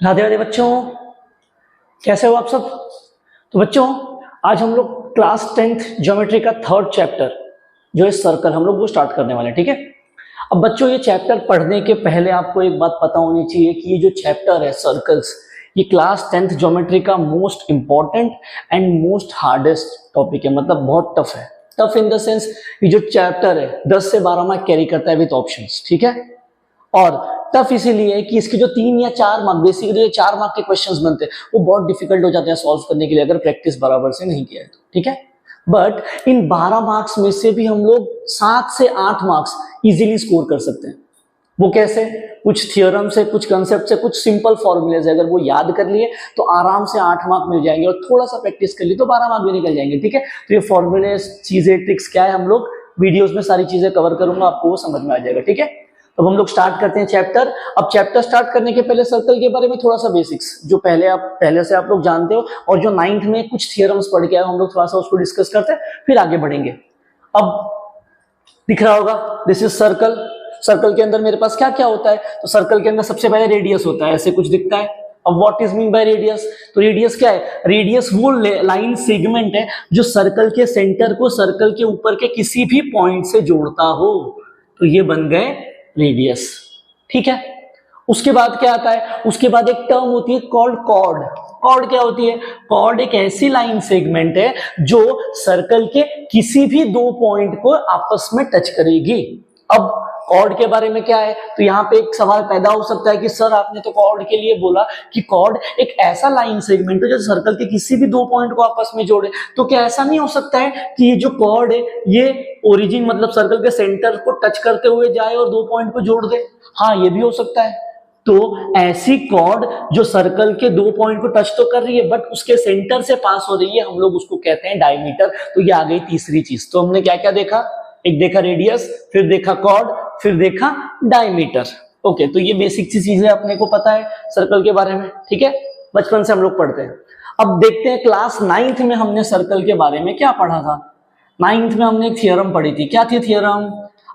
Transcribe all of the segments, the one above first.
राधे राधे बच्चों, कैसे हो आप सब। तो बच्चों आज हम लोग क्लास 10th ज्योमेट्री का थर्ड चैप्टर जो है सर्कल, हम लोग वो स्टार्ट करने वाले हैं। ठीक है। अब बच्चों ये चैप्टर पढ़ने के पहले आपको एक बात पता होनी चाहिए कि ये जो चैप्टर है सर्कल्स, ये क्लास 10th ज्योमेट्री का most important and most hardest topic है। मतलब बहुत टफ है। टफ इन द सेंस ये जो चैप्टर है 10 से 12 मार्क कैरी करता है विद ऑप्शंस। ठीक है। और टफ इसीलिए है कि इसके जो 3 या 4 मार्क, बेसिकली 4 मार्क के क्वेश्चंस बनते हैं वो बहुत डिफिकल्ट हो जाते हैं सॉल्व करने के लिए अगर प्रैक्टिस बराबर से नहीं किया है तो। ठीक है। बट इन 12 मार्क्स में से भी हम लोग 7 से 8 मार्क्स इजीली स्कोर कर सकते हैं। वो कैसे? कुछ थियोरम से, कुछ कंसेप्ट से, कुछ सिंपल फॉर्मूले से अगर वो याद कर लिए तो आराम से 8 मार्क मिल जाएंगे, और थोड़ा सा प्रैक्टिस कर लिए तो 12 मार्क भी निकल जाएंगे। ठीक है। तो ये फॉर्मूले, चीजें, ट्रिक्स क्या है, हम लोग वीडियोस में सारी चीजें कवर करूंगा, आपको वो समझ में आ जाएगा। ठीक है। अब हम लोग स्टार्ट करते हैं चैप्टर। अब चैप्टर स्टार्ट करने के पहले सर्कल के बारे में थोड़ा सा बेसिक्स जो पहले से आप लोग जानते हो, और जो 9th में कुछ थियरम्स पढ़ के आए हम लोग थोड़ा सा उसको डिस्कस करते हैं, फिर आगे बढ़ेंगे। अब दिख रहा होगा, दिस इज सर्कल। सर्कल के अंदर मेरे पास क्या क्या होता है? तो सर्कल के अंदर सबसे पहले रेडियस होता है, ऐसे कुछ दिखता है। अब what is mean by radius? तो रेडियस क्या है? रेडियस वो लाइन सेगमेंट है जो सर्कल के सेंटर को सर्कल के ऊपर के किसी भी पॉइंट से जोड़ता हो, तो ये बन गए रेडियस। ठीक है। उसके बाद क्या आता है? उसके बाद एक टर्म होती है कॉल्ड कॉर्ड। कॉर्ड क्या होती है? कॉर्ड एक ऐसी लाइन सेगमेंट है जो सर्कल के किसी भी 2 पॉइंट को आपस में टच करेगी। अब कॉर्ड के बारे में क्या है? तो यहाँ पे एक सवाल पैदा हो सकता है कि सर आपने तो कॉर्ड के लिए बोला कि कॉर्ड एक ऐसा लाइन सेगमेंट है जो सर्कल के किसी भी 2 पॉइंट को आपस में जोड़े, तो क्या ऐसा नहीं हो सकता है कि ये जो कॉर्ड है ये ओरिजिन मतलब सर्कल के सेंटर को टच करते हुए जाए और 2 पॉइंट को जोड़ दे? हाँ, ये भी हो सकता है। तो ऐसी कॉर्ड जो सर्कल के 2 पॉइंट को टच तो कर रही है बट उसके सेंटर से पास हो रही है, हम लोग उसको कहते हैं डायमीटर। तो ये आ गई तीसरी चीज। तो हमने क्या क्या देखा? एक देखा रेडियस, फिर देखा कॉर्ड, फिर देखा डायमीटर। ओके, तो ये बेसिक सी चीजें अपने को पता है सर्कल के बारे में। ठीक है, बचपन से हम लोग पढ़ते हैं। अब देखते हैं क्लास 9th में हमने सर्कल के बारे में क्या पढ़ा था। 9th में हमने एक थियरम पढ़ी थी। क्या थी थियरम?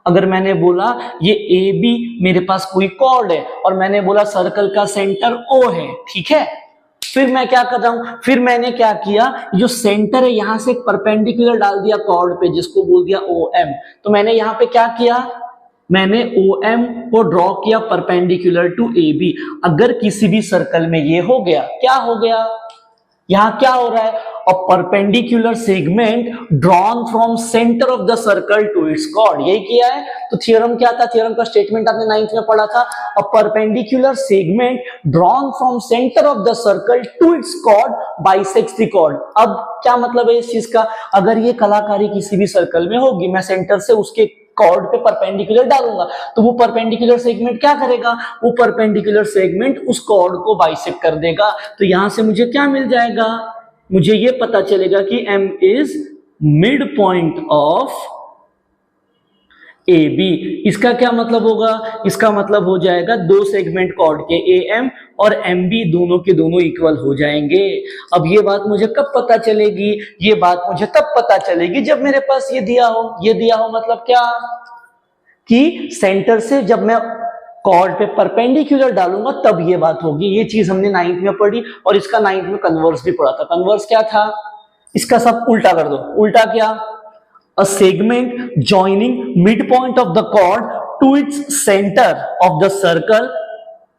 अगर मैंने बोला ये ए बी मेरे पास कोई कॉर्ड है और मैंने बोला सर्कल का सेंटर ओ है, ठीक है, फिर मैं क्या कर रहा हूं? फिर मैंने क्या किया, जो सेंटर है यहां से एक परपेंडिकुलर डाल दिया कॉर्ड पे जिसको बोल दिया ओ एम। तो मैंने यहां पे क्या किया? मैंने ओ एम को ड्रॉ किया परपेंडिकुलर टू ए बी। अगर किसी भी सर्कल में ये हो गया, क्या हो गया? यहां क्या हो रहा है? A perpendicular segment drawn from centre of the circle to its chord. यही किया है। तो थ्योरम क्या था? थ्योरम का स्टेटमेंट आपने 9th में पढ़ा था। A perpendicular segment drawn from centre of the circle to its chord bisects the chord. अब क्या मतलब है इस चीज का? अगर ये कलाकारी किसी भी सर्कल में होगी, मैं सेंटर से उसके कॉर्ड पे परपेंडिकुलर डालूंगा, तो वो परपेंडिकुलर सेगमेंट क्या करेगा? वो परपेंडिकुलर सेगमेंट उस कॉर्ड को बाइसेक्ट कर देगा। तो यहां से मुझे क्या मिल जाएगा? मुझे ये पता चलेगा कि M is mid point of A B. इसका क्या मतलब होगा? इसका मतलब हो जाएगा 2 सेगमेंट कॉर्ड के AM और MB दोनों के दोनों इक्वल हो जाएंगे। अब ये बात मुझे कब पता चलेगी? ये बात मुझे तब पता चलेगी जब मेरे पास ये दिया हो। ये दिया हो मतलब क्या? कि सेंटर से जब मैं कॉर्ड पे परपेंडिकुलर डालूंगा तब ये बात होगी। ये चीज हमने 9th में पढ़ी, और इसका 9th में कन्वर्स भी पढ़ा था। कन्वर्स क्या था? इसका सब उल्टा कर दो। उल्टा क्या? A segment joining midpoint of the chord to its center of the circle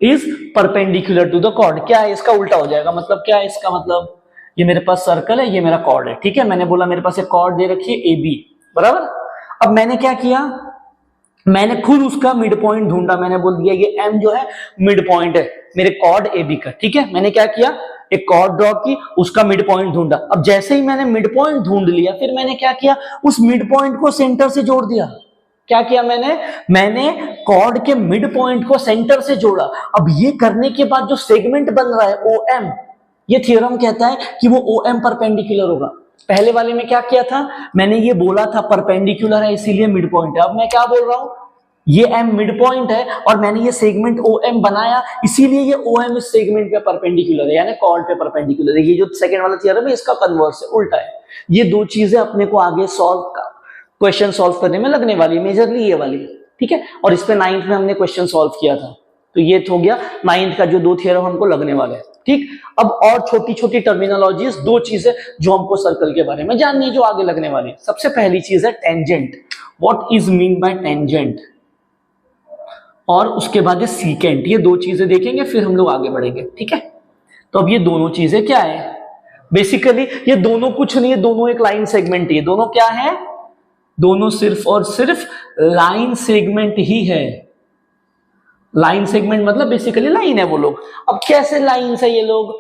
is perpendicular to the chord। क्या है? इसका उल्टा हो जाएगा। मतलब क्या है इसका? मतलब ये मेरे पास सर्कल है, ये मेरा कॉर्ड है, ठीक है। मैंने बोला मेरे पास एक कॉर्ड दे रखी है ए बी, बराबर। अब मैंने क्या किया? मैंने खुद उसका मिड पॉइंट ढूंढा। मैंने बोल दिया ये एम जो है मिड पॉइंट है मेरे कॉर्ड ए बी का, ठीक है। मैंने क्या किया? एक कॉर्ड ड्रॉ की, उसका मिड पॉइंट ढूंढा। अब जैसे ही मैंने मिड पॉइंट ढूंढ लिया, फिर मैंने क्या किया? उस मिड पॉइंट को सेंटर से जोड़ दिया। क्या किया मैंने कॉर्ड के मिड पॉइंट को सेंटर से जोड़ा। अब ये करने के बाद जो सेगमेंट बन रहा है ओ एम, ये थ्योरम कहता है कि वो ओ एम परपेंडिकुलर होगा। पहले वाले में क्या किया था? मैंने ये बोला था परपेंडिकुलर है इसीलिए मिड पॉइंट है। अब मैं क्या बोल रहा हूं? ये M मिड पॉइंट है और मैंने ये सेगमेंट OM बनाया, इसीलिए ये OM इस सेगमेंट पे परपेंडिकुलर है, यानी कॉर्ड पे परपेंडिकुलर है। ये जो सेकंड वाला थ्योरम है इसका कन्वर्स है, उल्टा है। ये 2 चीजें अपने को आगे क्वेश्चन सॉल्व करने में लगने वाली, मेजरली ये वाली, ठीक है। और इस पे 9th में हमने क्वेश्चन सॉल्व किया था। तो ये हो गया 9th का जो 2 थ्योरम हमको लगने वाला है। ठीक, अब और छोटी छोटी टर्मिनोलॉजीज, 2 चीजें जो हमको सर्कल के बारे में जाननी है जो आगे लगने वाली है। सबसे पहली चीज है tangent, what is mean by tangent, और उसके बाद है सीकेंट। ये 2 चीजें देखेंगे फिर हम लोग आगे बढ़ेंगे। ठीक है, तो अब ये दोनों चीजें क्या है, बेसिकली ये दोनों कुछ नहीं है, दोनों एक लाइन सेगमेंट ही है। दोनों क्या है, दोनों सिर्फ और सिर्फ लाइन सेगमेंट ही है। लाइन सेगमेंट मतलब बेसिकली लाइन है वो लोग। अब कैसे लाइन है ये लोग,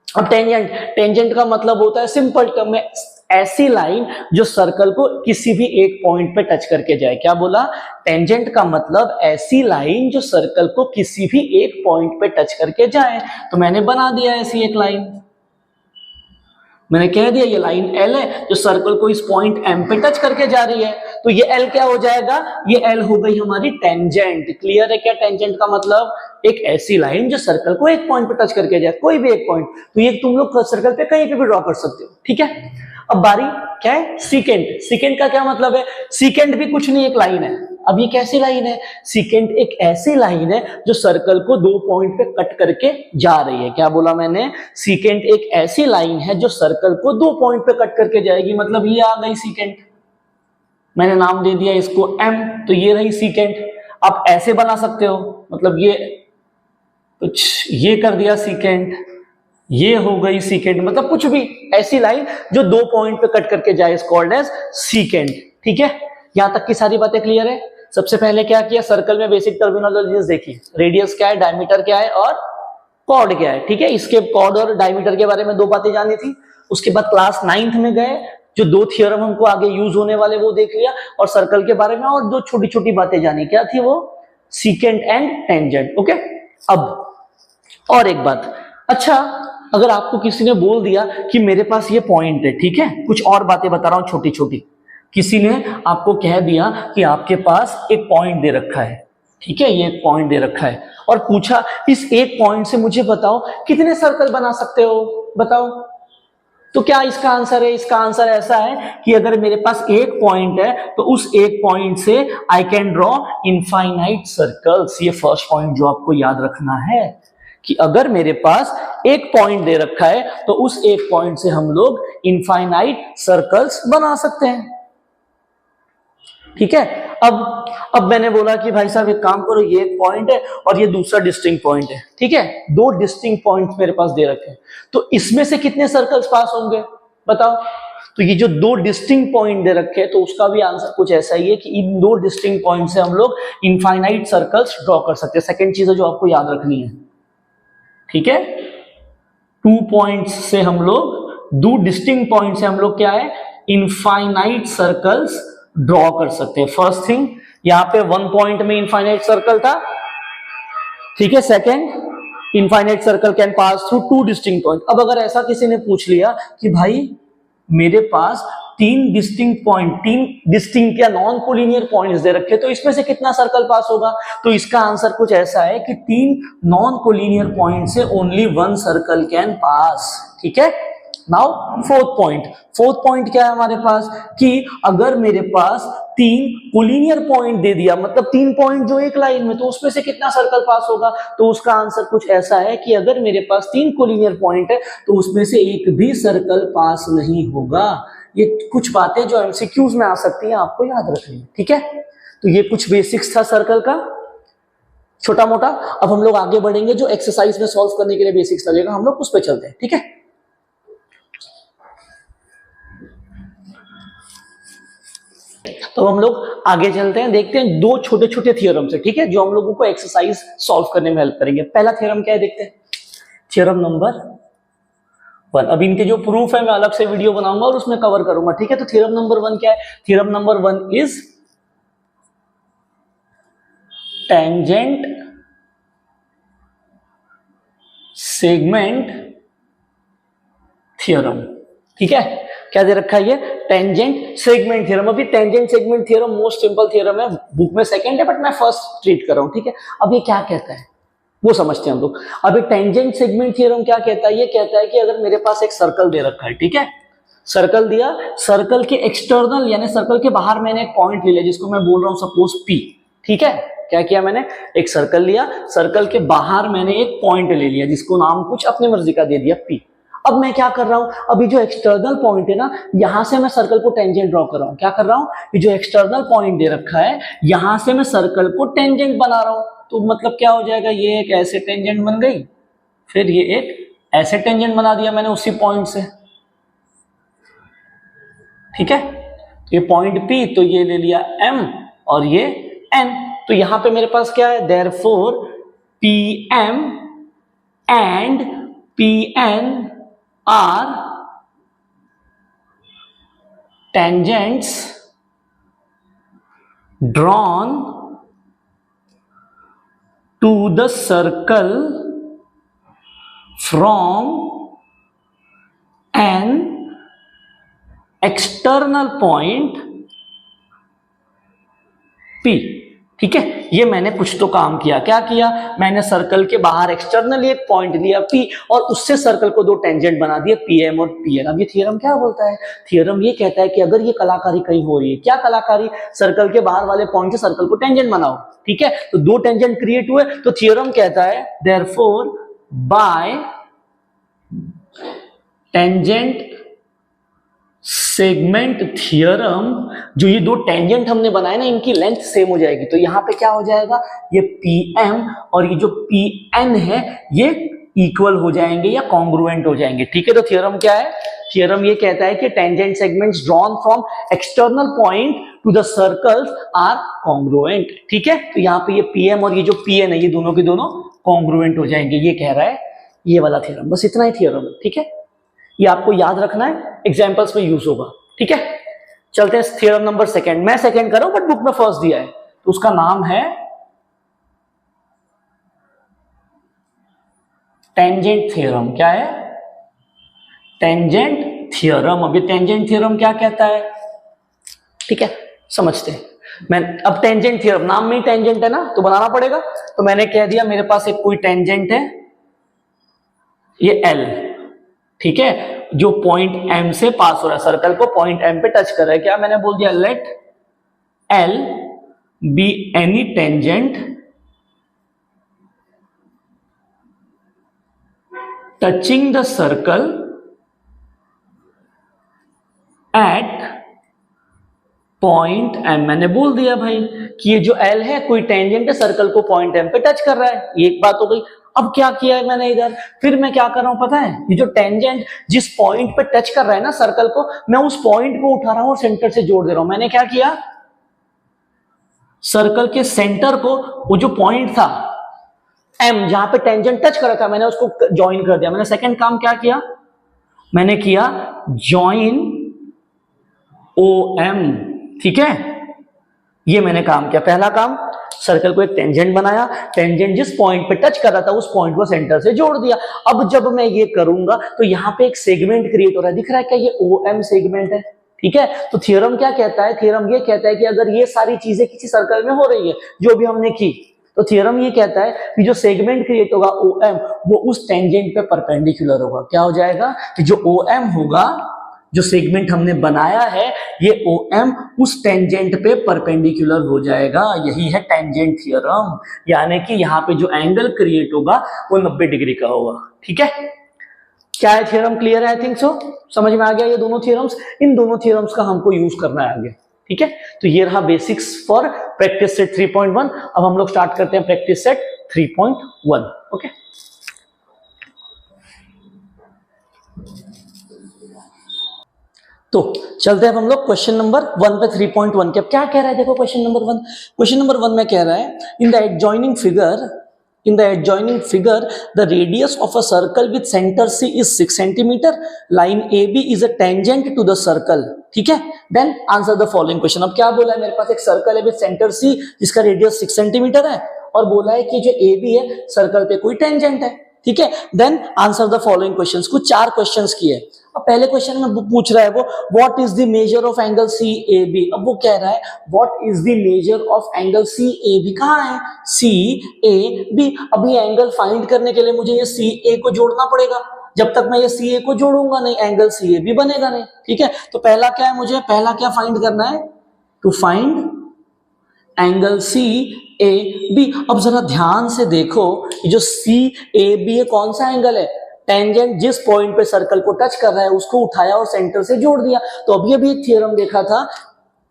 अब टेंजेंट, टेंजेंट का मतलब होता है सिंपल टर्म में ऐसी लाइन जो सर्कल को किसी भी एक पॉइंट पे टच करके जाए। क्या बोला, टेंजेंट का मतलब ऐसी लाइन जो सर्कल को किसी भी एक पॉइंट पे टच करके जाए। तो मैंने बना दिया ऐसी एक लाइन, मैंने कह दिया ये लाइन L है जो सर्कल को इस पॉइंट M पे टच करके जा रही है। तो ये L क्या हो जाएगा, ये L हो गई हमारी टेंजेंट। क्लियर है क्या, टेंजेंट का मतलब एक ऐसी लाइन जो सर्कल को एक पॉइंट पे टच करके जाए, कोई भी एक पॉइंट। तो ये तुम लोग सर्कल पे कहीं पे भी ड्रॉ कर सकते हो। ठीक है, अब बारी क्या है, सीकेंट। सीकेंट का क्या मतलब है, सीकेंट भी कुछ नहीं, एक लाइन है। अब ये कैसी लाइन है, सीकेंट एक ऐसी लाइन है जो सर्कल को 2 पॉइंट पे कट करके जा रही है। क्या बोला मैंने, सीकेंट एक ऐसी लाइन है जो सर्कल को 2 पॉइंट पे कट करके जाएगी। मतलब ये आ गई सीकेंट, मैंने नाम दे दिया इसको M, तो ये रही सीकेंट। आप ऐसे बना सकते हो, मतलब ये कुछ ये कर दिया सीकेंट, ये हो गई सीकेंट, मतलब कुछ भी ऐसी लाइन जो 2 पॉइंट पे कट करके जाए, इज कॉल्ड एज सीकेंट। ठीक है, यहां तक की सारी बातें क्लियर है। सबसे पहले क्या किया, सर्कल में बेसिक टर्मिनोलॉजीज देखी, रेडियस क्या है, डायमीटर क्या है और कॉर्ड क्या है। ठीक है, इसके कॉर्ड और डायमीटर के बारे में 2 बातें जानी थी। उसके बाद क्लास 9th में गए, जो 2 थ्योरम हमको आगे यूज होने वाले वो देख लिया, और सर्कल के बारे में और 2 छोटी छोटी बातें जानी, क्या थी वो, सीकेंट एंड टेंजेंट। ओके, अब और एक बात, अच्छा अगर आपको किसी ने बोल दिया कि मेरे पास ये पॉइंट है, ठीक है, कुछ और बातें बता रहा हूं छोटी छोटी, किसी ने आपको कह दिया कि आपके पास एक पॉइंट दे रखा है, ठीक है, ये एक पॉइंट दे रखा है, और पूछा इस एक पॉइंट से मुझे बताओ कितने सर्कल बना सकते हो, बताओ। तो क्या इसका आंसर है, इसका आंसर ऐसा है कि अगर मेरे पास एक पॉइंट है तो उस एक पॉइंट से I can draw infinite circles. ये फर्स्ट पॉइंट जो आपको याद रखना है कि अगर मेरे पास एक पॉइंट दे रखा है तो उस एक पॉइंट से हम लोग इनफाइनाइट सर्कल्स बना सकते हैं। ठीक है, अब मैंने बोला कि भाई साहब एक काम करो, ये एक पॉइंट है और ये दूसरा डिस्टिंक्ट पॉइंट है, ठीक है, 2 डिस्टिंक्ट पॉइंट्स मेरे पास दे रखे हैं, तो इसमें से कितने सर्कल्स पास होंगे बताओ। तो ये जो 2 डिस्टिंक्ट पॉइंट दे रखे हैं, तो उसका भी आंसर कुछ ऐसा ही है कि इन 2 डिस्टिंक्ट पॉइंट से हम लोग इनफाइनाइट सर्कल्स ड्रॉ कर सकते हैं। सेकेंड चीज है जो आपको याद रखनी है, ठीक है, 2 पॉइंट्स से हम लोग, 2 डिस्टिंक्ट पॉइंट से हम लोग क्या है, इनफाइनाइट सर्कल्स ड्रॉ कर सकते हैं। फर्स्ट थिंग, यहां पे 1 पॉइंट में इनफाइनाइट सर्कल था, ठीक है। Second, infinite circle can pass through 2 distinct point. अब अगर ऐसा किसी ने पूछ लिया कि भाई मेरे पास 3 डिस्टिंक्ट पॉइंट, 3 डिस्टिंक्ट या नॉन कोलिनियर पॉइंट्स दे रखे, तो इसमें से कितना सर्कल पास होगा। तो इसका आंसर कुछ ऐसा है कि 3 नॉन कोलिनियर पॉइंट से ओनली 1 सर्कल कैन पास, ठीक है। नाउ फोर्थ पॉइंट क्या है हमारे पास कि अगर मेरे पास 3 कोलिनियर पॉइंट दे दिया, मतलब 3 पॉइंट जो एक लाइन में, तो उसमें से कितना सर्कल पास होगा। तो उसका आंसर कुछ ऐसा है कि अगर मेरे पास 3 कोलिनियर पॉइंट है तो उसमें से एक भी सर्कल पास नहीं होगा। ये कुछ बातें जो एमसीक्यूज में आ सकती हैं, आपको याद रखनी है, ठीक है। तो ये कुछ बेसिक्स था सर्कल का, छोटा मोटा। अब हम लोग आगे बढ़ेंगे, जो एक्सरसाइज में सॉल्व करने के लिए बेसिक्स लगेगा, हम लोग उस पर चलते हैं, ठीक है। तो हम लोग आगे चलते हैं, देखते हैं 2 छोटे छोटे थ्योरम से, ठीक है, जो हम लोगों को एक्सरसाइज सॉल्व करने में हेल्प करेंगे। पहला थ्योरम क्या है देखते हैं, थ्योरम नंबर 1। अब इनके जो प्रूफ है मैं अलग से वीडियो बनाऊंगा और उसमें कवर करूंगा, ठीक है। तो थ्योरम नंबर 1 क्या है, theorem number 1 is tangent segment theorem, ठीक है। क्या दे रखा है, ये टेंजेंट सेगमेंट थ्योरम। अभी tangent segment theorem most simple theorem है, बुक में सेकंड है, बट मैं फर्स्ट ट्रीट कर रहा हूं, ठीक है। अब ये क्या कहता है वो समझते हैं हम लोग। अभी टेंजेंट सेगमेंट थ्योरम क्या कहता है, ये कहता है कि अगर मेरे पास एक सर्कल दे रखा है, ठीक है, सर्कल दिया, सर्कल के एक्सटर्नल यानी सर्कल के बाहर मैंने एक पॉइंट ले लिया जिसको मैं बोल रहा हूं सपोज P, ठीक है, क्या किया मैंने, एक सर्कल लिया, सर्कल के बाहर मैंने एक पॉइंट ले लिया जिसको नाम कुछ अपनी मर्जी का दे दिया P। अब मैं क्या कर रहा हूं, अभी जो एक्सटर्नल पॉइंट है ना, यहां से मैं सर्कल को टेंजेंट ड्रॉ कर रहा हूं। क्या कर रहा हूं, ये जो एक्सटर्नल पॉइंट दे रखा है यहां से मैं सर्कल को टेंजेंट बना रहा हूं। तो मतलब क्या हो जाएगा, ये एक ऐसे टेंजेंट बन गई, फिर ये एक ऐसे टेंजेंट बना दिया मैंने उसी पॉइंट से, ठीक है। ये पॉइंट P, तो ये ले लिया M और ये N। तो यहां पे मेरे पास क्या है, therefore PM and PN are tangents drawn to the circle from an external point P। ठीक है, ये मैंने कुछ तो काम किया। क्या किया, मैंने सर्कल के बाहर एक्सटर्नली एक पॉइंट लिया P और उससे सर्कल को दो टेंजेंट बना दिए PM और PN। अब ये थ्योरम क्या बोलता है, थ्योरम ये कहता है कि अगर ये कलाकारी कहीं हो रही है, क्या कलाकारी, सर्कल के बाहर वाले पॉइंट से सर्कल को टेंजेंट बनाओ, ठीक है। तो दो टेंजेंट क्रिएट हुए, तो थ्योरम कहता है therefore by tangent segment theorem, जो ये दो टेंजेंट हमने बनाए ना, इनकी लेंथ सेम हो जाएगी। तो यहां पे क्या हो जाएगा, ये PM और ये जो PN है ये इक्वल हो जाएंगे या कॉन्ग्रुएंट हो जाएंगे, ठीक है। तो थ्योरम क्या है, थ्योरम ये कहता है कि tangent segments drawn from external point to the circles are congruent, ठीक है। तो यहाँ पे ये PM और ये जो PN है ये दोनों के दोनों कॉन्ग्रुएंट हो जाएंगे, ये कह रहा है ये वाला थ्योरम। बस इतना ही थ्योरम है, ठीक है। ये आपको याद रखना है, एग्जांपल्स में यूज होगा, ठीक है। चलते हैं थ्योरम नंबर सेकंड। मैं सेकंड कर रहा हूं बट बुक में फर्स्ट दिया है, तो उसका नाम है टेंजेंट थ्योरम। क्या है, टेंजेंट थ्योरम। अब ये टेंजेंट थ्योरम क्या कहता है, ठीक है, समझते हैं। मैं अब टेंजेंट थ्योरम, नाम में ही टेंजेंट है ना, तो बनाना पड़ेगा। तो मैंने कह दिया मेरे पास एक कोई टेंजेंट है, ये L, ठीक है, जो पॉइंट M से पास हो रहा है, सर्कल को पॉइंट M पे टच कर रहा है। क्या मैंने बोल दिया, let L be any tangent touching the circle at point M। मैंने बोल दिया भाई कि ये जो L है कोई टेंजेंट है, सर्कल को पॉइंट M पे टच कर रहा है, ये एक बात हो गई। अब क्या किया है मैंने इधर, फिर मैं क्या कर रहा हूं पता है, ये जो टेंजेंट जिस पॉइंट पे टच कर रहा है ना सर्कल को, मैं उस पॉइंट को उठा रहा हूं और सेंटर से जोड़ दे रहा हूं। मैंने क्या किया, सर्कल के सेंटर को, वो जो पॉइंट था M जहां पे टेंजेंट टच कर रहा था, मैंने उसको ज्वाइन कर दिया। मैंने सेकंड काम क्या किया, मैंने किया ज्वाइन OM, ठीक है। ये मैंने काम किया, पहला काम, सर्कल को एक टेंजेंट बनाया, टेंजेंट जिस पॉइंट पे टच कर रहा था उस पॉइंट को सेंटर से जोड़ दिया। अब जब मैं ये करूंगा तो यहां पे एक सेगमेंट क्रिएट हो रहा है, दिख रहा है क्या, ये OM सेगमेंट है, ठीक है। तो थ्योरम क्या कहता है, थ्योरम ये कहता है कि अगर ये सारी चीजें किसी सर्कल में हो रही है जो भी हमने की, तो थ्योरम ये कहता है कि जो सेगमेंट क्रिएट होगा OM, वो उस टेंजेंट पे परपेंडिकुलर होगा। क्या हो जाएगा कि जो OM होगा, जो सेगमेंट हमने बनाया है, ये OM उस टेंजेंट पे परपेंडिकुलर हो जाएगा। यही है टेंजेंट थ्योरम, यानी कि यहाँ पे जो एंगल क्रिएट होगा वो 90 डिग्री का होगा, ठीक है। क्या है थ्योरम, क्लियर है, आई थिंक सो, समझ में आ गया ये दोनों थ्योरम्स। इन दोनों थ्योरम्स का हमको यूज करना है आगे, ठीक है। तो ये रहा बेसिक्स फॉर प्रैक्टिस सेट 3.1। अब हम लोग स्टार्ट करते हैं प्रैक्टिस सेट 3.1, ओके। तो चलते हैं अब हम लोग क्वेश्चन नंबर 1 पे 3.1 के। अब क्या कह रहा है, देखो क्वेश्चन नंबर 1, क्वेश्चन नंबर 1 में कह रहा है, in the adjoining figure the radius of a circle with center C is 6 cm, line AB is a tangent to the circle, ठीक है। then answer the following question। अब क्या बोला है, मेरे पास एक सर्कल है विद सेंटर C जिसका रेडियस 6 सेंटीमीटर है, और बोला है कि जो AB है सर्कल पे कोई टेंजेंट है, ठीक है। Then answer the following questions. कुछ 4 क्वेश्चंस किए। अब पहले क्वेश्चन में पूछ रहा है वो what is the measure of angle CAB। अब वो कह रहा है what is the measure of angle CAB, कहाँ है CAB। अब ये एंगल फाइंड करने के लिए मुझे ये CA को जोड़ना पड़ेगा, जब तक मैं ये CA को जोड़ूंगा नहीं एंगल CAB बनेगा नहीं, ठीक है। तो पहला क्या है, मुझे पहला क्या फाइंड करना है, to find angle C A B. अब जरा ध्यान से देखो, जो सी ए बी है कौन सा एंगल है? टेंजेंट जिस पॉइंट पे सर्कल को टच कर रहा है उसको उठाया और सेंटर से जोड़ दिया। तो अभी अभी एक थ्योरम देखा था,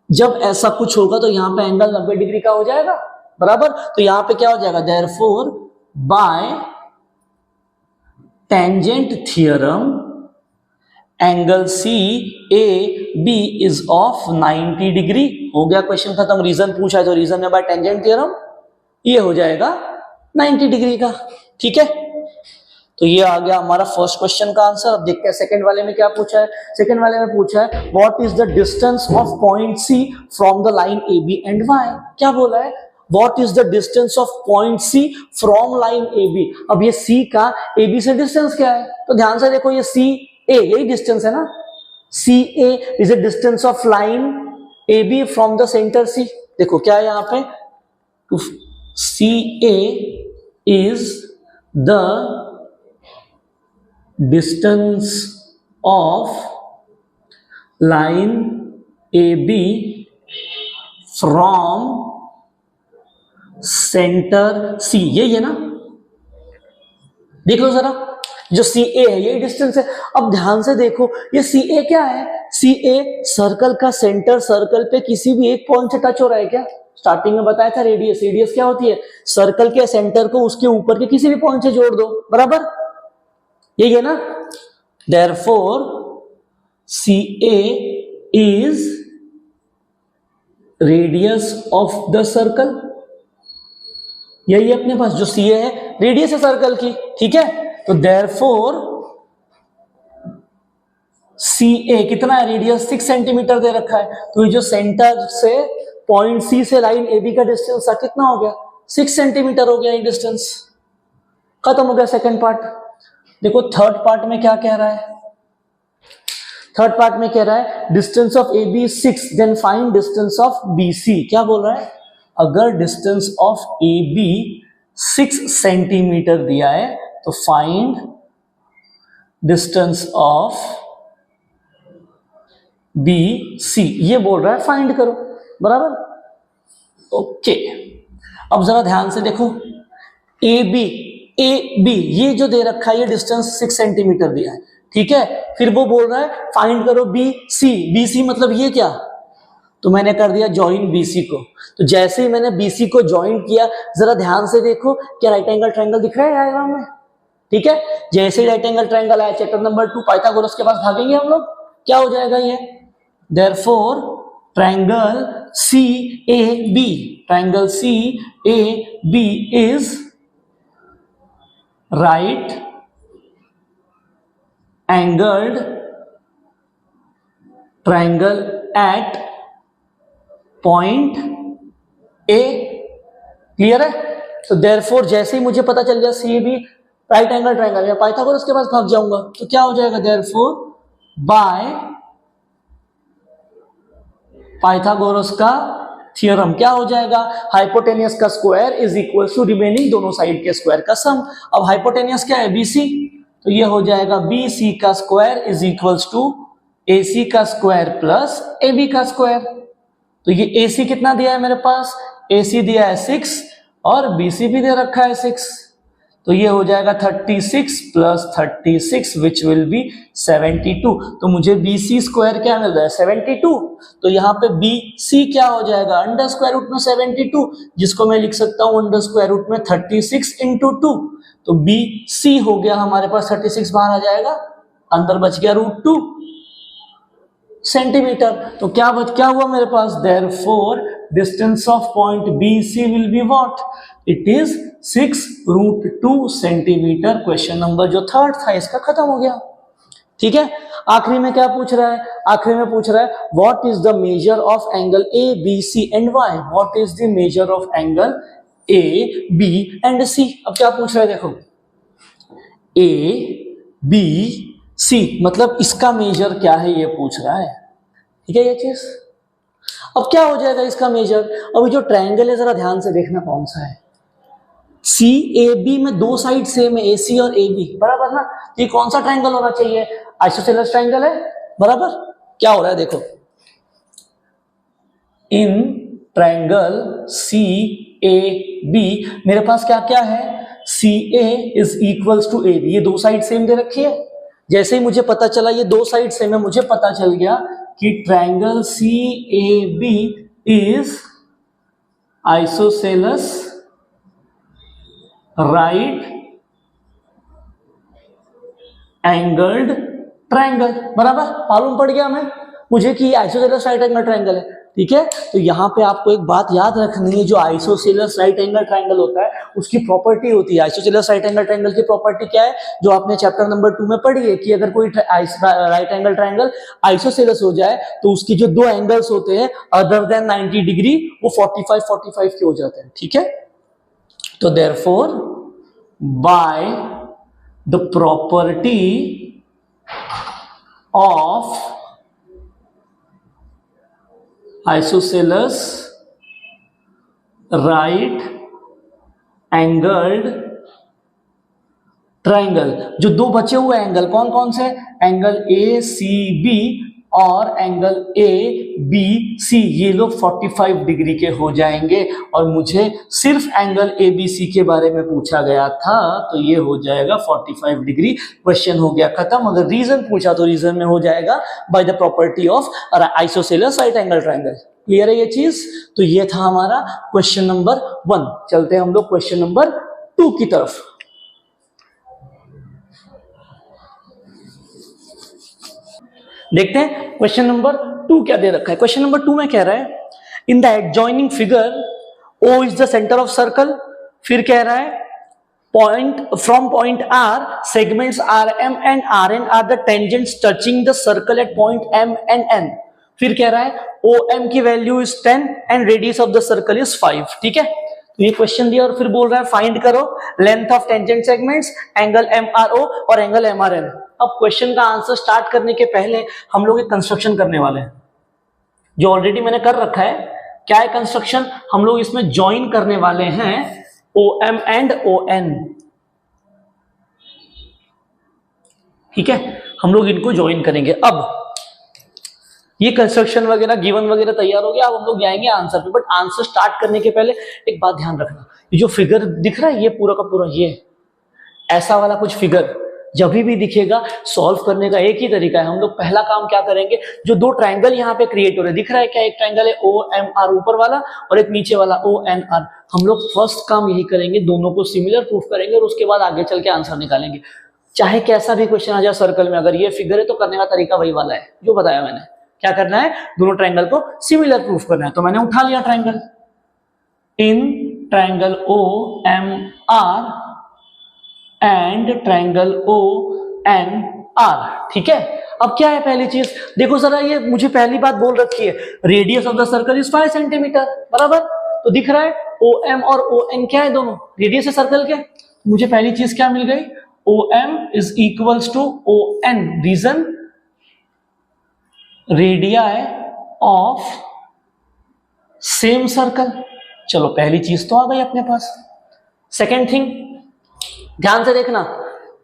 जब ऐसा कुछ होगा तो यहां पे एंगल 90 डिग्री का हो जाएगा, बराबर। तो यहां पे क्या हो जाएगा? Therefore by tangent theorem angle C A B is of 90 degree. हो गया क्वेश्चन खत्म। रीजन पूछा है तो रीजन में बाय टेंजेंट थ्योरम ये हो जाएगा 90 डिग्री का। ठीक है, तो ये आ गया हमारा फर्स्ट क्वेश्चन का आंसर। अब देखते हैं सेकंड वाले में क्या पूछा है। सेकंड वाले में पूछा है what is the distance of point C from the line A B and Y. क्या बोला है? What is the distance of point C from line A B. अब ये सी का ए बी से डिस्टेंस क्या है? तो ध्यान से देखो, ये सी ए यही डिस्टेंस है ना। C A is the distance of line A B from the centre C. देखो क्या है यहाँ पे, C A is the distance of line AB from center C। यही है ना, देख लो जरा, जो सी ए है यही डिस्टेंस है। अब ध्यान से देखो, ये सी ए क्या है? सी ए सर्कल का सेंटर, सर्कल पे किसी भी एक पॉइंट से टच हो रहा है क्या? स्टार्टिंग में बताया था रेडियस। रेडियस क्या होती है? सर्कल के सेंटर को उसके ऊपर के किसी भी पॉइंट से जोड़ दो, बराबर। यही है ना। Therefore CA is radius of the circle। यही है अपने पास, जो CA है रेडियस है सर्कल की। ठीक है, तो therefore CA कितना है? रेडियस 6 सेंटीमीटर दे रखा है। तो ये जो सेंटर से पॉइंट C से लाइन AB का डिस्टेंस था कितना हो गया? 6 सेंटीमीटर हो गया ये डिस्टेंस। खत्म हो गया सेकंड पार्ट। देखो थर्ड पार्ट में क्या कह रहा है। थर्ड पार्ट में कह रहा है distance of A B 6, then find distance of B C. क्या बोल रहा है? अगर distance of A B 6 centimetre दिया है तो find distance of B C. ये बोल रहा है फाइंड करो, बराबर। ओके, अब जरा ध्यान से देखो, ए बी ये जो दे रखा है ये डिस्टेंस 6 सेंटीमीटर दिया है। ठीक है, फिर वो बोल रहा है फाइंड करो बी सी मतलब ये क्या? तो मैंने कर दिया ज्वाइन बी सी को। तो जैसे ही मैंने बी सी को ज्वाइन किया, जरा ध्यान से देखो, क्या राइट एंगल ट्रायंगल दिख रहा है डायग्राम में? ठीक है, जैसे ही राइट एंगल ट्रायंगल आया चैप्टर नंबर 2 पाइथागोरस के पास भागेंगे हम लोग। क्या हो जाएगा ये? Therefore triangle C A B is right angled triangle at point A। Clear है? तो therefore जैसे ही मुझे पता चल गया C B right angle triangle, मैं पाइथागोरस के पास भाग जाऊंगा। तो क्या हो जाएगा? therefore बाय पाइथागोरस का थ्योरम क्या हो जाएगा? हाइपोटेनियस का square is equal to remaining दोनों साइड के स्क्वायर का सम। अब हाइपोटेनियस क्या है? बीसी। तो ये हो जाएगा बीसी का square is equals to AC का स्क्वायर प्लस एबी का स्क्वायर। तो ये एसी कितना दिया है मेरे पास? एसी दिया है 6 और बीसी भी दे रखा है 6। तो ये हो जाएगा 36 प्लस 36 विच विल बी 72। तो मुझे बी सी स्क्वायर क्या मिल रहा है? 72। तो यहाँ पे बी सी क्या हो जाएगा? अंडर स्क्वायर रूट में 72, जिसको मैं लिख सकता हूँ अंडर स्क्वायर रूट में 36 इंटू 2। तो बी सी हो गया हमारे पास 36 बाहर आ जाएगा, अंदर बच गया √2 सेंटीमीटर। तो क्या हुआ मेरे पास? Therefore distance of point B C will be what? It is 6√2 centimetre. Question number जो थर्ड था इसका खत्म हो गया। ठीक है, आखिरी में क्या पूछ रहा है? आखिरी में पूछ रहा है what is the measure of angle A B C and Y. What is the measure of angle A B and C. अब क्या पूछ रहा है? देखो ए बी सी मतलब इसका मेजर क्या है ये पूछ रहा है। ठीक है ये चीज। अब क्या हो जाएगा इसका मेजर? अभी जो ट्रायंगल है जरा ध्यान से देखना कौन सा है। सी ए बी में दो साइड सेम है, ए सी और ए बी, बराबर ना। ये कौन सा ट्रायंगल होना चाहिए? आइसोसेलेस ट्रायंगल है, बराबर। क्या हो रहा है देखो, in triangle C A B, मेरे पास क्या क्या है, C A is equals to A B, ये दो साइड सेम दे रखी है। जैसे ही मुझे पता चला ये दो साइड सेम है, मुझे पता चल गया कि triangle C A B is isosceles right angled triangle, बराबर, मालूम पड़ गया हमें मुझे कि आइसोसेलस राइट एंगल ट्रायंगल है। ठीक है, तो यहां पे आपको एक बात याद रखनी है, जो आइसोसेलस राइट एंगल ट्रायंगल होता है उसकी प्रॉपर्टी होती है। आइसोसेलस राइट एंगल ट्रायंगल की प्रॉपर्टी क्या है, जो आपने चैप्टर नंबर 2 में पढ़ी है, कि अगर कोई राइट एंगल ट्रायंगल आइसोसेलस हो जाए तो उसकी जो दो एंगल्स होते हैं अदर देन 90 डिग्री वो 45 के हो जाते हैं। ठीक है, तो therefore by the property of isosceles right angled triangle, जो दो बचे हुए एंगल कौन कौन से, एंगल ए सी बी और एंगल ए बी सी, ये लोग 45 डिग्री के हो जाएंगे। और मुझे सिर्फ एंगल ए बी सी के बारे में पूछा गया था, तो ये हो जाएगा 45 डिग्री, क्वेश्चन हो गया खत्म। अगर रीजन पूछा तो रीजन में हो जाएगा by the property of isosceles right angle triangle. Clear है ये चीज? तो ये था हमारा क्वेश्चन नंबर 1। चलते हैं हम लोग क्वेश्चन नंबर 2 की तरफ। देखते हैं क्वेश्चन नंबर 2 क्या दे रखा है। क्वेश्चन नंबर 2 में कह रहा है in the adjoining figure O is the centre of circle, फिर कह रहा है point from point R segments RM and RN are the tangents touching the circle at point M and N। फिर कह रहा है OM की value is 10 and radius of the circle is 5। ठीक है, तो ये क्वेश्चन दिया और फिर बोल रहा है फाइंड करो length of tangent segments, angle MRO और एंगल MRN। अब क्वेश्चन का आंसर स्टार्ट करने के पहले हम लोग एक कंस्ट्रक्शन करने वाले हैं, जो ऑलरेडी मैंने कर रखा है। क्या है कंस्ट्रक्शन? हम लोग इसमें ज्वाइन करने वाले हैं OM एंड ON। ठीक है, हम लोग इनको ज्वाइन करेंगे। अब ये कंस्ट्रक्शन वगैरह गिवन वगैरह तैयार हो गया, अब हम लोग जाएंगे आंसर पे। बट आंसर स्टार्ट करने के पहले एक बात ध्यान रखना, ये जो फिगर दिख रहा है ये पूरा का पूरा, ये ऐसा वाला कुछ फिगर जब भी दिखेगा सॉल्व करने का एक ही तरीका है। हम लोग पहला काम क्या करेंगे, जो दो ट्रायंगल यहाँ पे क्रिएट हो रहे दिख रहा है क्या, एक ट्रायंगल है OMR ऊपर वाला और एक नीचे वाला ONR। हम लोग फर्स्ट काम यही करेंगे, दोनों को सिमिलर प्रूफ करेंगे और उसके बाद आगे चल के आंसर निकालेंगे। चाहे कैसा भी क्वेश्चन आ जाए सर्कल में, अगर ये फिगर है तो करने का तरीका वही वाला है जो बताया मैंने। क्या करना है, दोनों ट्रायंगल को सिमिलर प्रूफ करना है। तो मैंने उठा लिया triangle, in triangle OMR and triangle ONR। ठीक है, अब क्या है पहली चीज, देखो जरा, ये मुझे पहली बात बोल रखी है radius of the circle is 5 centimetre, बराबर। तो दिख रहा है OM और ON क्या है, दोनों रेडियस है सर्कल के। मुझे पहली चीज क्या मिल गई, OM is equals to ON, reason radii of same circle. चलो पहली चीज तो आ गई अपने पास। सेकेंड थिंग ध्यान से देखना,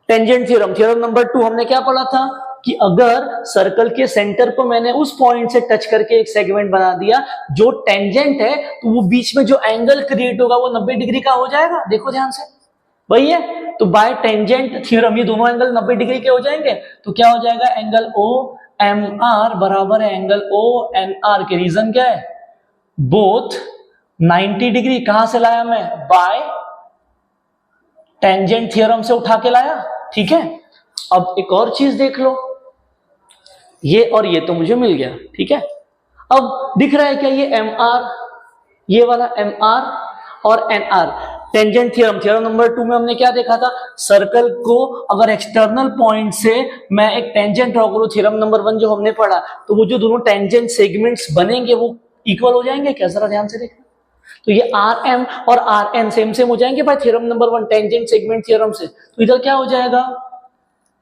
टेंजेंट थ्योरम, थ्योरम नंबर 2 हमने क्या पढ़ा था कि अगर सर्कल के सेंटर को मैंने उस पॉइंट से टच करके एक सेगमेंट बना दिया जो टेंजेंट है, तो वो बीच में जो एंगल क्रिएट होगा वो 90 डिग्री का हो जाएगा। देखो ध्यान से, वही है। तो बाय टेंजेंट थ्योरम ये दोनों एंगल 90 डिग्री के हो जाएंगे। तो क्या हो जाएगा, एंगल OMR बराबर है एंगल ONR के। रीजन क्या है, बोथ 90 डिग्री। कहां से लाया मैं, बाय टेंजेंट थ्योरम से उठा के लाया। ठीक है, अब एक और चीज देख लो, ये और ये तो मुझे मिल गया। ठीक है, अब दिख रहा है क्या, ये MR, ये वाला MR और NR। Tangent theorem, theorem number 2 में हमने क्या देखा था, सर्कल को अगर एक्सटर्नल पॉइंट से मैं एक टेंजेंट ड्रॉ करूं, थ्योरम नंबर 1 जो हमने पढ़ा, तो वो जो दोनों टेंजेंट सेगमेंट्स बनेंगे वो इक्वल हो जाएंगे क्या, जरा ध्यान से देखना। तो ये RM और RN सेम सेम हो जाएंगे bye theorem number 1 tangent segment theorem से। तो इधर क्या हो जाएगा,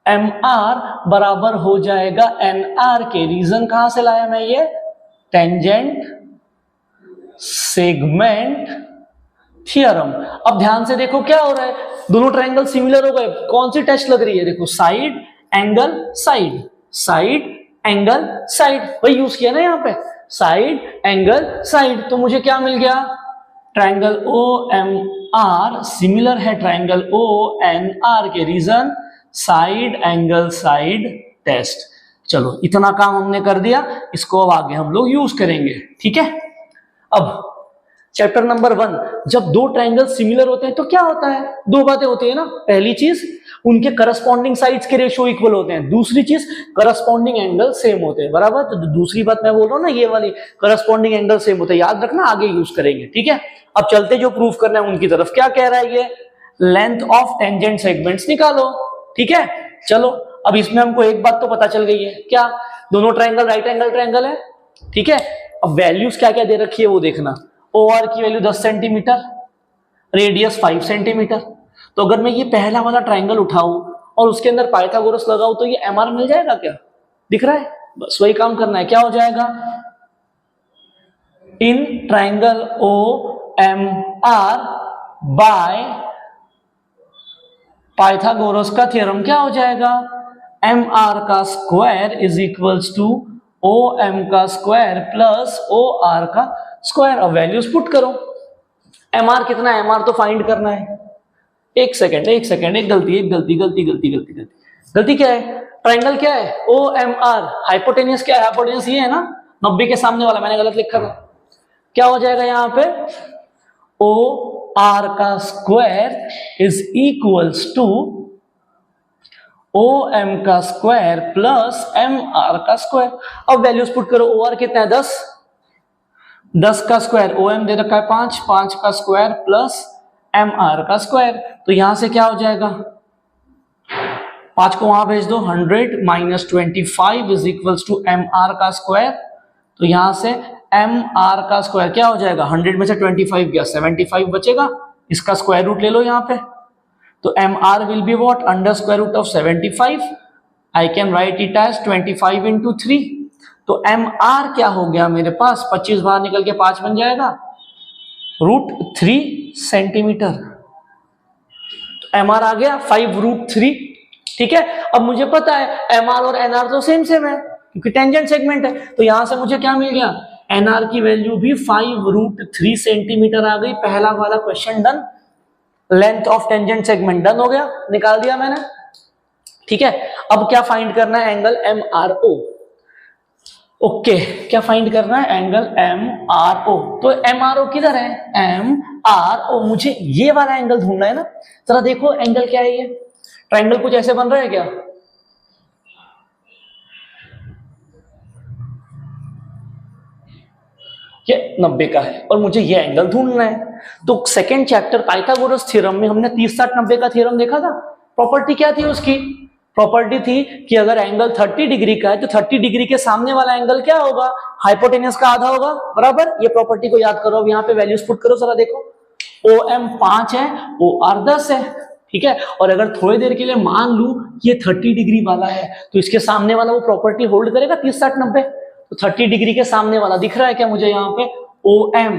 MR बराबर हो जाएगा NR के। रीजन कहां से लाया मैं, ये टेंजेंट सेगमेंट थ्योरम। अब ध्यान से देखो क्या हो रहा है, दोनों ट्रायंगल सिमिलर हो गए। कौन सी टच लग रही है, देखो side angle side, side angle side, वही यूज किया ना यहाँ पे। साइड एंगल साइड, तो मुझे क्या मिल गया, triangle O M R similar है ट्रायंगल ओ एन आर के, reason side angle side test. चलो इतना काम हमने कर दिया, इसको अब आगे हम लोग यूज करेंगे, ठीक है। अब चैप्टर नंबर 1, जब दो ट्रायंगल सिमिलर होते हैं तो क्या होता है, दो बातें होती है ना। पहली चीज, उनके करस्पॉन्डिंग साइड्स के रेशियो इक्वल होते हैं। दूसरी चीज, करस्पॉन्डिंग एंगल सेम होते हैं, बराबर। तो दूसरी बात मैं बोल रहा हूं ना, ये वाली करस्पॉन्डिंग एंगल सेम होते हैं, याद रखना, आगे यूज करेंगे, ठीक है। अब चलते जो प्रूफ करना है उनकी तरफ। क्या कह रहा है ये, लेंथ ऑफ टेंजेंट सेगमेंट्स निकालो, ठीक है। चलो अब इसमें हमको एक बात तो पता चल गई है, क्या, दोनों ट्रायंगल राइट एंगल ट्रायंगल है, ठीक है। अब वैल्यूज क्या क्या दे रखी है वो देखना। OR की वैल्यू 10 सेंटीमीटर, रेडियस 5 सेंटीमीटर। तो अगर मैं ये पहला वाला ट्रायंगल उठाऊं और उसके अंदर पाइथागोरस लगाऊं तो ये MR मिल जाएगा क्या, दिख रहा है, बस वही काम करना है। क्या हो जाएगा, in triangle OMR by Pythagoras का थ्योरम क्या हो जाएगा, MR का square is equals to OM का स्क्वायर प्लस OR का स्क्वायर। अब वैल्यूज पुट करो, MR कितना है, MR तो फाइंड करना है। एक सेकेंड, एक गलती क्या है, ट्रायंगल क्या है, OMR, हाइपोटेन्यूस क्या है, हाइपोटेन्यूस ये है ना, 90 के सामने वाला, मैंने गलत लिखा था। क्या हो जाएगा यहाँ पे, OR का square is equals to OM का स्क्वायर प्लस MR का स्क्वायर। अब वैल्यूज पुट करो, OR कितना है 10 का स्क्वायर, OM दे रखा है 5 का स्क्वायर प्लस MR का स्क्वायर। तो यहां से क्या हो जाएगा, 5 को वहां भेज दो, 100 minus 25 is equals to MR का स्क्वायर। तो यहां से MR का स्क्वायर क्या हो जाएगा, 100 में से 25 गया, 75 बचेगा, इसका स्क्वायर रूट ले लो यहाँ पे। तो MR will be what, under square root of 75, I can write it as 25 into 3। तो MR क्या हो गया मेरे पास, 25 बाहर निकल के 5 बन जाएगा, √3 सेंटीमीटर। तो MR आ गया 5√3, ठीक है। अब मुझे पता है MR और NR तो सेम है क्योंकि टेंजेंट सेगमेंट है। तो यहां से मुझे क्या मिल गया, NR की वैल्यू भी 5√3 सेंटीमीटर आ गई। पहला वाला question done, length of tangent segment done हो गया, निकाल दिया मैंने, ठीक है। अब क्या फाइंड करना है, एंगल MRO। ओके, क्या फाइंड करना है, एंगल MRO। तो MRO किधर है, MRO, मुझे ये वाला एंगल ढूंढना है ना। जरा देखो एंगल क्या है, ये ट्रायंगल कुछ ऐसे बन रहा है क्या, ये 90 का है और मुझे ये एंगल ढूंढना है। तो सेकंड चैप्टर पाइथागोरस थ्योरम में हमने 30 60 90 का थ्योरम देखा था। प्रॉपर्टी क्या थी उसकी, प्रॉपर्टी थी कि अगर एंगल 30 डिग्री का है तो 30 डिग्री के सामने वाला एंगल क्या होगा, हाइपोटेन्यूस का आधा होगा, बराबर। ये प्रॉपर्टी को याद करो। अब यहाँ पे वैल्यूज पुट करो, जरा देखो, OM 5 है, OR 10 है, ठीक है। और अगर थोड़ी देर के लिए मान लू ये 30 डिग्री वाला है तो इसके सामने वाला वो प्रॉपर्टी होल्ड करेगा 30 60 90। तो 30 डिग्री के सामने वाला दिख रहा है क्या मुझे यहाँ पे, OM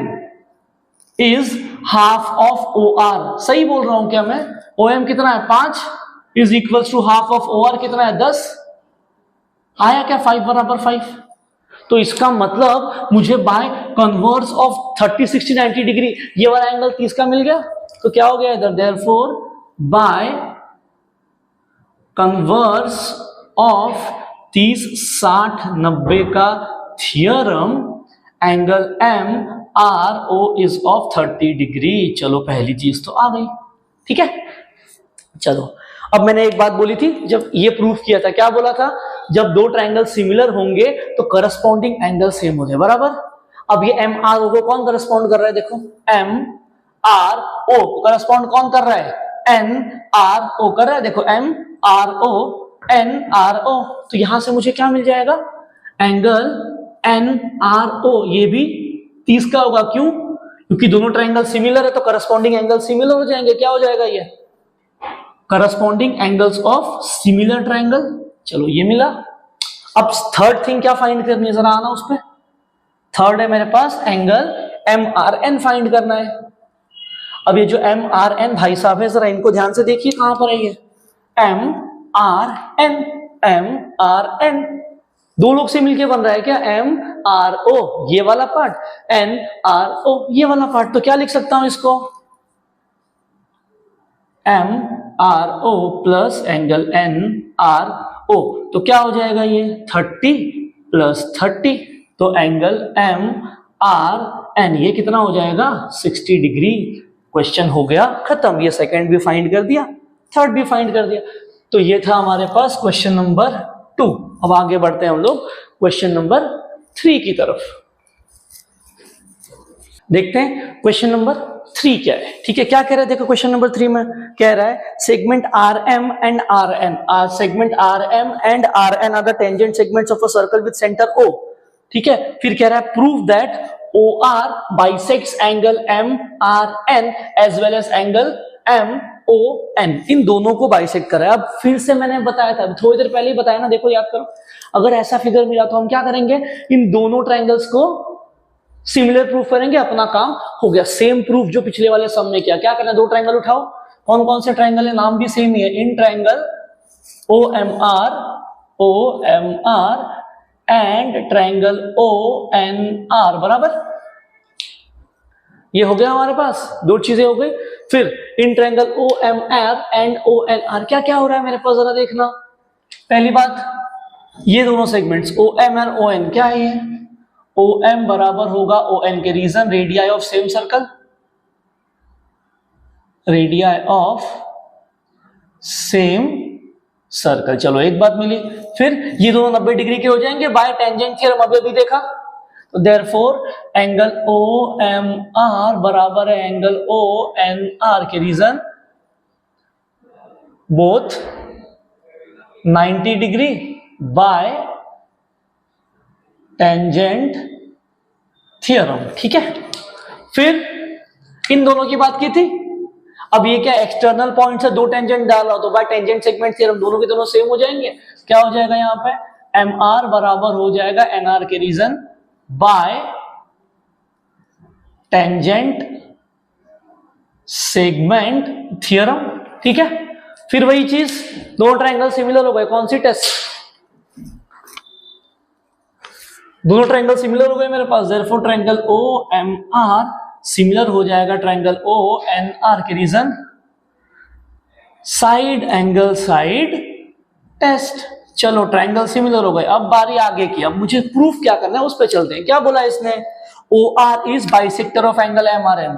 is half of OR। सही बोल रहा हूं क्या मैं, OM कितना है 5 is equal to half of OR कितना है 10, आया क्या 5 बराबर 5। तो इसका मतलब मुझे बाय कन्वर्स ऑफ 30 60 90 डिग्री ये वाला एंगल 30 का मिल गया। तो क्या हो गया इधर, देयरफॉर बाय कन्वर्स ऑफ 30 60 90 का theorem angle MRO is of 30 degree. चलो पहली चीज तो आ गई, ठीक है। चलो अब मैंने एक बात बोली थी जब ये प्रूफ किया था, क्या बोला था, जब दो ट्रायंगल सिमिलर होंगे तो करस्पॉन्डिंग एंगल सेम होते हैं, बराबर। अब ये MRO को कौन करस्पॉन्ड कर रहा है, देखो MRO को करस्पॉन्ड कौन कर रहा है, NRO कर रहा है, देखो MRO NRO। तो यहां से मुझे क्या मिल जाएगा, एंगल NRO, ये भी 30 का होगा। क्यों, क्योंकि दोनों ट्रायंगल सिमिलर है तो करस्पॉन्डिंग एंगल सिमिलर हो जाएंगे। क्या हो जाएगा ये, corresponding angles of similar triangle. चलो ये मिला। अब थर्ड थिंग क्या फाइंड करनी है, जरा आना उस पे। थर्ड है मेरे पास एंगल MRN फाइंड करना है। अब ये जो MRN भाई साहब है, जरा इनको ध्यान से देखिए कहां पर है ये, MRN दो लोग से मिलके बन रहा है क्या, आर ओ ये वाला पार्ट, एन आर ओ ये वाला पार्ट। तो क्या लिख सकता हूं इसको, M R O plus angle N R O. तो क्या हो जाएगा ये 30 प्लस 30, तो एंगल एम आर एन ये कितना हो जाएगा 60 डिग्री। क्वेश्चन हो गया खत्म। ये सेकंड भी फाइंड कर दिया, थर्ड भी फाइंड कर दिया। तो ये था हमारे पास क्वेश्चन नंबर 2। अब आगे बढ़ते हैं हम लोग क्वेश्चन नंबर 3 की तरफ। देखते हैं क्वेश्चन नंबर 3 क्या है। ठीक है, क्या कह रहा है देखो क्वेश्चन नंबर 3 में कह रहा है segment R M and R N segment R M and R N are the tangent segments of a circle with centre O. ठीक है, फिर कह रहा है prove that O R bisects angle M R N as well as angle M O N. इन दोनों को bisect कर रहा है। अब फिर से मैंने बताया था, थोड़ी देर पहले ही बताया ना, देखो याद करो। अगर ऐसा फिगर मिला तो हम क्या करेंगे, इन दोनों ट्राइंगल्स को सिमिलर प्रूफ करेंगे, अपना काम हो गया। सेम प्रूफ जो पिछले वाले सम में किया। क्या करना है, दो ट्राइंगल उठाओ। कौन कौन से ट्राइंगल है, नाम भी सेम ही है। In triangle O M R and triangle O N R बराबर। ये हो गया हमारे पास, दो चीजें हो गई। फिर in triangle O M R and O N R क्या क्या हो रहा है मेरे पास, जरा देखना। पहली बात, ये दोनों सेगमेंट्स ओ एम और ओ एन क्या है, ये ओ एम बराबर होगा ओ एन के reason radii of same circle, radii of same circle. चलो एक बात मिली। फिर ये दोनों 90 डिग्री के हो जाएंगे बाय टेंजेंट थ्योरम, अभी अभी देखा। तो therefore angle O M R बराबर है एंगल ओ एन आर के reason both 90 degree by tangent theorem. ठीक है, फिर इन दोनों की बात की थी। अब ये क्या एक्सटर्नल पॉइंट से दो टेंजेंट डाला तो बाय टेंजेंट सेगमेंट थ्योरम दोनों के दोनों सेम हो जाएंगे। क्या हो जाएगा यहां पे, एम आर बराबर हो जाएगा एन आर के reason by tangent segment theorem. ठीक है, फिर वही चीज, दो ट्रायंगल सिमिलर हो गए। कौन सी टेस्ट, दोनों ट्रायंगल सिमिलर हो गए मेरे पास। Therefore triangle O M R similar हो जाएगा ट्रायंगल ओ एन आर के reason side angle side test. चलो ट्रायंगल सिमिलर हो गए। अब बारी आगे की, अब मुझे प्रूफ क्या करना है उस पर चलते हैं। क्या बोला इसने, O R is bisector of angle M R N.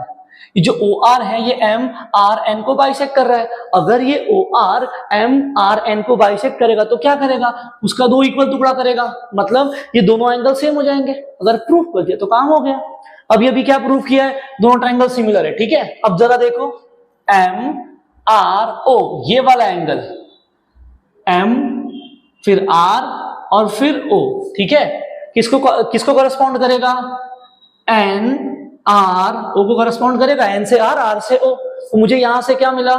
ये जो ओ आर है ये एम आर एन को बाइसेक्ट कर रहा है। अगर ये O R M R N को बाइसेक्ट करेगा तो क्या करेगा, उसका दो इक्वल टुकड़ा करेगा, मतलब ये दोनों एंगल सेम हो जाएंगे। अगर प्रूफ कर दिया तो काम हो गया। अब ये भी क्या प्रूफ किया है, दोनों ट्रायंगल सिमिलर है। ठीक है, अब जरा देखो एम आर ओ ये वाला एंगल, एम फिर आर और फिर ओ। ठीक है, किसको करस्पॉन्ड करेगा, एन आर ओ को करस्पॉन्ड करेगा, एन से आर से ओ। तो मुझे यहां से क्या मिला,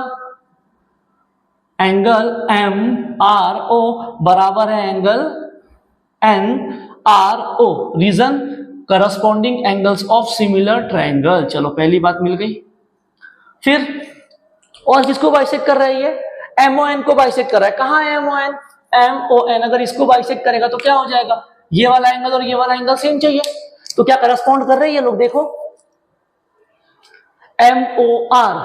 एंगल एम आर ओ बराबर है angle N R O. Reason corresponding angles of similar triangle. चलो पहली बात मिल गई। फिर और किसको बाइसेक्ट कर रहा है, ये एमओ एन को बाइसेक्ट कर रहा है। कहां है MO N, M O N. अगर इसको बाइसेक्ट करेगा तो क्या हो जाएगा, ये वाला एंगल और ये वाला एंगल सेम चाहिए। तो क्या करस्पॉन्ड कर रहे हैं ये लोग, देखो एम ओ आर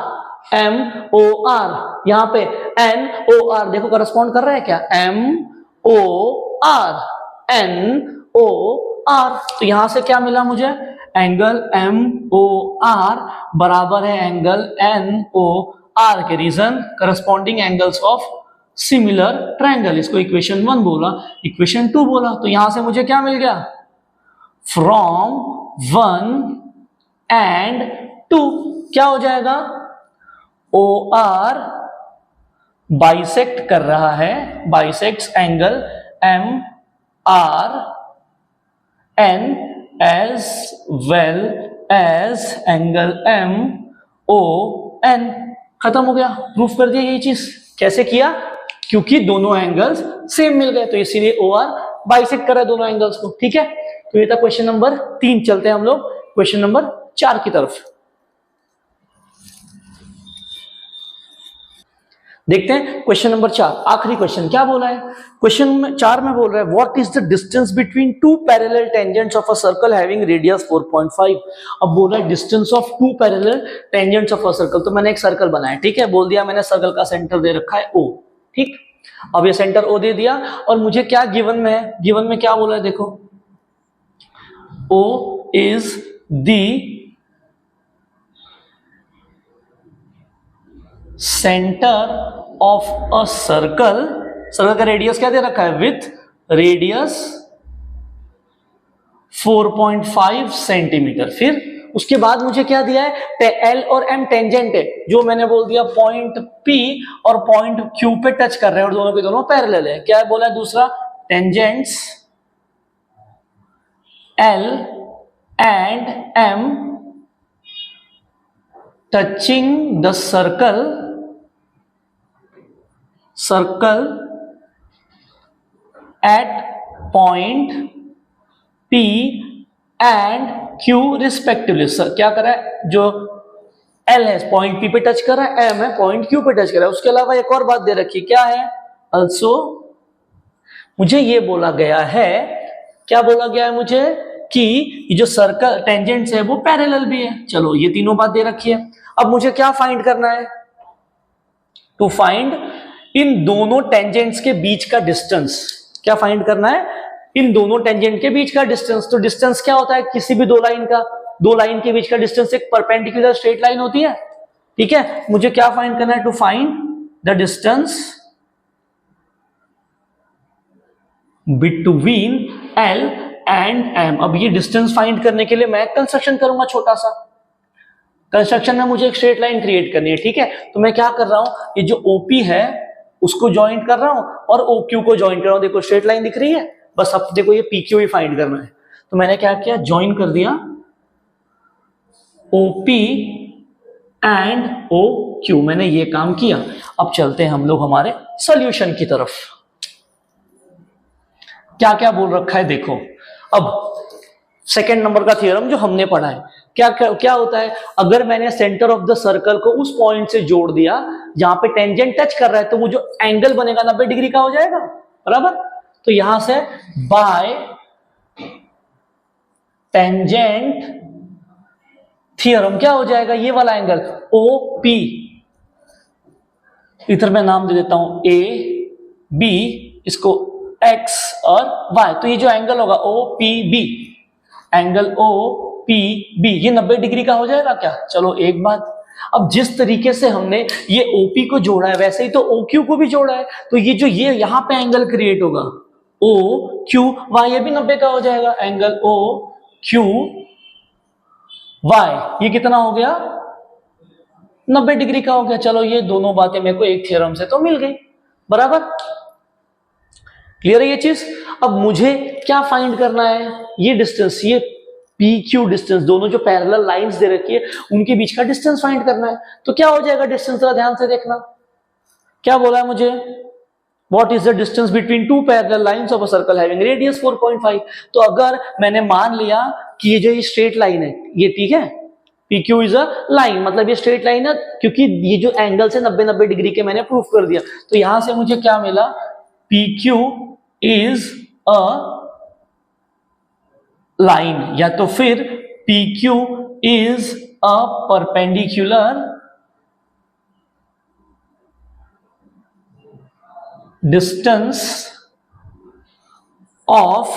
यहां पे एन ओ आर देखो करस्पॉन्ड कर रहा है क्या, M O R N O R. तो यहां से क्या मिला मुझे, एंगल एम ओ आर बराबर है एंगल एन ओ आर के reason corresponding angles of similar triangle. इसको इक्वेशन 1 बोला, इक्वेशन 2 बोला। तो यहां से मुझे क्या मिल गया, फ्रॉम 1 एंड 2 क्या हो जाएगा, ओ आर बाइसेक्ट कर रहा है, bisects angle M R N as well as angle M O N. खत्म हो गया, प्रूफ कर दिया यही चीज। कैसे किया, क्योंकि दोनों एंगल्स सेम मिल गए तो इसीलिए ओ आर बाइसेक्ट कर रहा है दोनों एंगल्स को। ठीक है, तो ये था क्वेश्चन नंबर 3। चलते हैं हम लोग क्वेश्चन नंबर 4 की तरफ। देखते हैं क्वेश्चन नंबर 4, आखिरी क्वेश्चन क्या बोला है। क्वेश्चन 4 में बोल रहा है what is the distance between two parallel tangents of a circle having radius 4.5। अब बोल रहा है distance of two parallel tangents of a circle. तो मैंने एक सर्कल बनाया, ठीक है, बोल दिया मैंने सर्कल का सेंटर दे रखा है O, ठीक। अब ये सेंटर O दे दिया और मुझे क्या गिवन में है, गिवन में क्या बोला है देखो, O is the centre of a circle, circle का रेडियस क्या दे रखा है, विथ रेडियस 4.5 सेंटीमीटर। फिर उसके बाद मुझे क्या दिया है, L और M टेंजेंट है, जो मैंने बोल दिया पॉइंट P और पॉइंट Q पे टच कर रहे हैं और दोनों के दोनों पैरेलल है। क्या बोला है दूसरा, tangents L and M touching the circle at point P and Q respectively। क्या कर रहा है, जो L है पॉइंट P पे टच कर रहा है, M है पॉइंट Q पे टच कर रहा है। उसके अलावा एक और बात दे रखी, क्या है, also मुझे ये बोला गया है, क्या बोला गया है मुझे, कि ये जो सर्कल टेंजेंट्स है वो पैरेलल भी है। चलो ये तीनों बात दे रखी है। अब मुझे क्या फाइंड करना है, टू फाइंड इन दोनों टेंजेंट्स के बीच का डिस्टेंस। क्या फाइंड करना है, इन दोनों टेंजेंट के बीच का डिस्टेंस। तो डिस्टेंस क्या होता है, किसी भी दो लाइन का, दो लाइन के बीच का डिस्टेंस एक परपेंडिकुलर स्ट्रेट लाइन होती है, ठीक है। मुझे क्या फाइंड करना है, to find the distance between L and M। अब ये डिस्टेंस फाइंड करने के लिए मैं कंस्ट्रक्शन करूंगा, छोटा सा कंस्ट्रक्शन में मुझे एक स्ट्रेट लाइन क्रिएट करनी है, ठीक है। तो मैं क्या कर रहा हूं, ये जो OP है उसको ज्वाइंट कर रहा हूं और OQ को ज्वाइंट कर रहा हूं। देखो स्ट्रेट लाइन दिख रही है, बस अब देखो ये PQ ही फाइंड करना है। तो मैंने क्या किया, ज्वाइन कर दिया OP एंड OQ, मैंने ये काम किया। अब चलते हैं हम लोग हमारे सॉल्यूशन की तरफ। क्या क्या बोल रखा है देखो। अब सेकंड नंबर का थ्योरम जो हमने पढ़ा है, क्या होता है, अगर मैंने सेंटर ऑफ द सर्कल को उस पॉइंट से जोड़ दिया जहां पे टेंजेंट टच कर रहा है, तो वो जो एंगल बनेगा 90 डिग्री का हो जाएगा, बराबर। तो यहां से बाय टेंजेंट थ्योरम क्या हो जाएगा, ये वाला एंगल OP, इधर मैं नाम दे देता हूं A B, इसको X और Y। तो ये जो एंगल होगा OPB, एंगल OPB, ये 90 डिग्री का हो जाएगा क्या। चलो एक बात, अब जिस तरीके से हमने ये OP को जोड़ा है वैसे ही तो OQ को भी जोड़ा है। तो ये जो ये यहां पे एंगल क्रिएट होगा OQY, ये भी 90 का हो जाएगा, एंगल OQY, ये कितना हो गया, 90 डिग्री का हो गया। चलो ये दोनों बातें मेरे को एक थ्योरम से तो मिल गई, बराबर। क्लियर है ये चीज। अब मुझे क्या फाइंड करना है, ये डिस्टेंस, ये PQ डिस्टेंस, दोनों जो पैरेलल लाइंस दे रखी है उनके बीच का डिस्टेंस फाइंड करना है। तो क्या हो जाएगा डिस्टेंस, जरा ध्यान से देखना, क्या बोला है मुझे, what is the distance between two parallel lines of a circle having radius 4.5। तो अगर मैंने मान लिया कि ये जो ये स्ट्रेट लाइन है ये, ठीक है, PQ इज अ लाइन, मतलब ये स्ट्रेट लाइन है, क्योंकि ये जो एंगल से 90 डिग्री के मैंने प्रूफ कर दिया। तो यहां से मुझे क्या मिला, PQ इज अ लाइन, या तो फिर PQ is a perpendicular distance of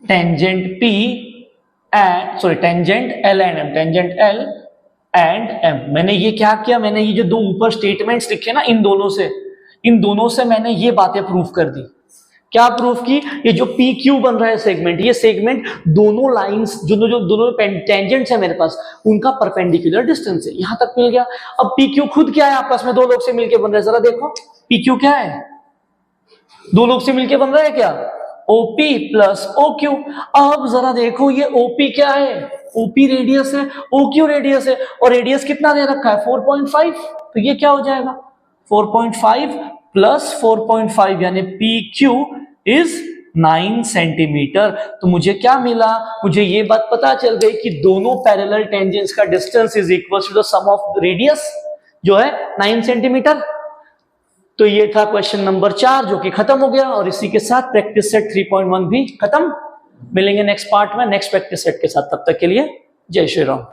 tangent P and tangent L and M, tangent L and M। मैंने ये क्या किया, मैंने ये जो दो ऊपर स्टेटमेंट्स लिखे ना, इन दोनों से मैंने ये बातें प्रूफ कर दी। क्या प्रूफ की, ये जो PQ बन रहा है सेगमेंट, ये सेगमेंट दोनों लाइंस जो दोनों टेंजेंट्स है मेरे पास, उनका परपेंडिकुलर डिस्टेंस है, यहां तक मिल गया। अब PQ खुद क्या है, आपस में दो लोग से मिलके बन रहा है, जरा देखो PQ क्या है, दो लोग से मिलके बन रहा है क्या, OP प्लस OQ। अब जरा देखो ये OP क्या है, OP रेडियस है, OQ रेडियस है, और रेडियस कितना दे रखा है 4.5। तो ये क्या हो जाएगा 4.5 प्लस 4.5, यानी PQ इज 9 सेंटीमीटर। तो मुझे क्या मिला, मुझे ये बात पता चल गई कि दोनों पैरेलल टेंजेंट्स का distance is equal to the sum of radius. जो है 9 सेंटीमीटर। तो ये था क्वेश्चन नंबर 4 जो कि खत्म हो गया, और इसी के साथ प्रैक्टिस सेट 3.1 भी खत्म। मिलेंगे नेक्स्ट पार्ट में नेक्स्ट प्रैक्टिस सेट के साथ, तब तक के लिए जय श्री राम।